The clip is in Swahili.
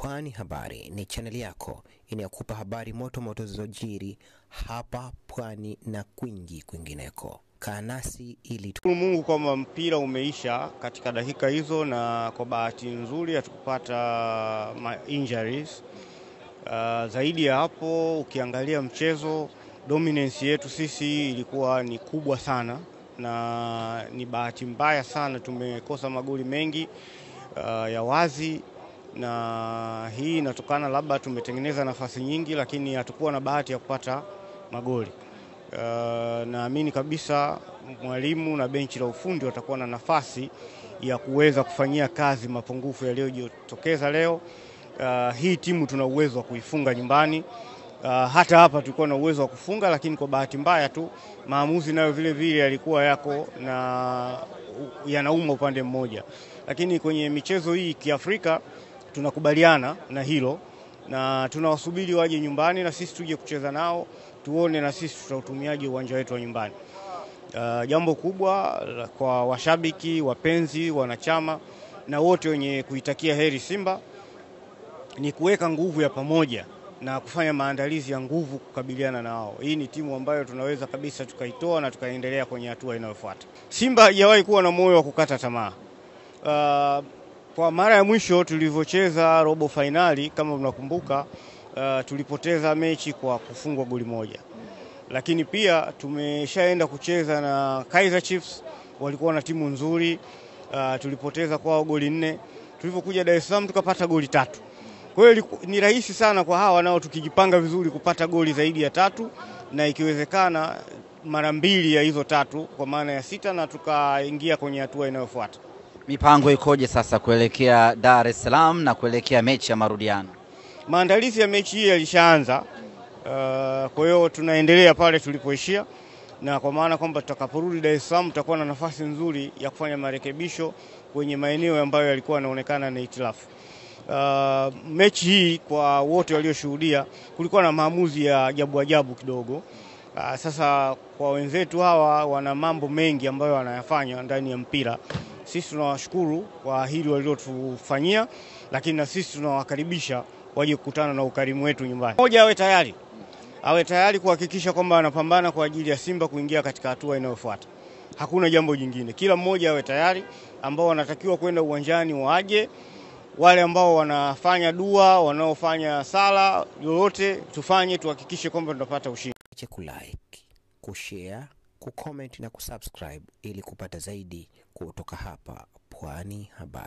Pwani Habari ni channel yako inayokupa habari moto moto zilizojiri hapa Pwani na kwingineko. Kaa nasi ili Mungu kwamba mpira umeisha katika dakika hizo, na kwa bahati nzuri hatukupata injuries. Zaidi ya hapo, ukiangalia mchezo, dominance yetu sisi ilikuwa ni kubwa sana, na ni bahati mbaya sana tumekosa magoli mengi ya wazi, na hii inatokana labda tumetengeneza nafasi nyingi lakini hatakuwa na bahati ya kupata magoli. Naamini kabisa mwalimu na benchi la ufundi watakuwa na nafasi ya kuweza kufanyia kazi mapungufu yaliyojitokeza leo. Hii timu tuna uwezo wa kuifunga nyumbani. Hata hapa tulikuwa na uwezo wa kufunga, lakini kwa bahati mbaya tu maamuzi nayo vile vile yalikuwa yako na yanauma upande mmoja. Lakini kwenye michezo hii kiafrika tunakubaliana na hilo, na tunawasubiri waje nyumbani na sisi tuje kucheza nao, tuone na sisi tutautumiaje uwanja wetu wa nyumbani. Jambo kubwa kwa washabiki, wapenzi, wanachama na wote wenye kuitakia heri Simba ni kuweka nguvu ya pamoja na kufanya maandalizi ya nguvu kukabiliana na wao. Hii ni timu ambayo tunaweza kabisa tukaitoa na tukaendelea kwenye hatua inayofuata. Simba haijawahi kuwa na moyo wa kukata tamaa. Kwa mara ya mwisho tulivyocheza robo finali, kama mnakumbuka, tulipoteza mechi kwa kufungwa goli moja. Lakini pia tumeshaenda kucheza na Kaizer Chiefs, walikuwa na timu nzuri, tulipoteza kwao goli 4. Tulipokuja Dar es Salaam tukapata goli 3. Kwa hiyo ni rahisi sana kwa hawa nao tukijipanga vizuri kupata goli zaidi ya 3, na ikiwezekana mara 2 ya hizo 3 kwa maana ya 6, na tukaingia kwenye hatua inayofuata. Mipango ikoje sasa kuelekea Dar es Salaam na kuelekea mechi ya marudiano? Maandalizi ya mechi hii yalishaanza. Kwa hiyo tunaendelea pale tulipoishia, na kwa maana kwamba tutakaporudi Dar es Salaam tutakuwa na nafasi nzuri ya kufanya marekebisho kwenye maeneo ambayo yalikuwa yanaonekana na itilafu. Mechi hii kwa wote walioshuhudia kulikuwa na maamuzi ya ajabu kidogo. Sasa kwa wenzetu hawa wana mambo mengi ambayo wanayafanya ndani ya mpira. Sisi tunawashukuru kwa hili waliotufanyia, lakini na sisi tunawakaribisha waje kukutana na ukarimu wetu nyumbani. Mmoja awe tayari kuhakikisha kwamba anapambana kwa ajili ya Simba kuingia katika hatua inayofuata. Hakuna jambo jingine. Kila mmoja awe tayari, ambao wanatakiwa kwenda uwanjani waje. Wale ambao wanafanya dua, wanaofanya sala, yote tufanye, tuhakikishe kwamba tunapata ushindi. acha kulike, kushare, kucomment na kusubscribe ili kupata zaidi kutoka hapa Pwani Habari.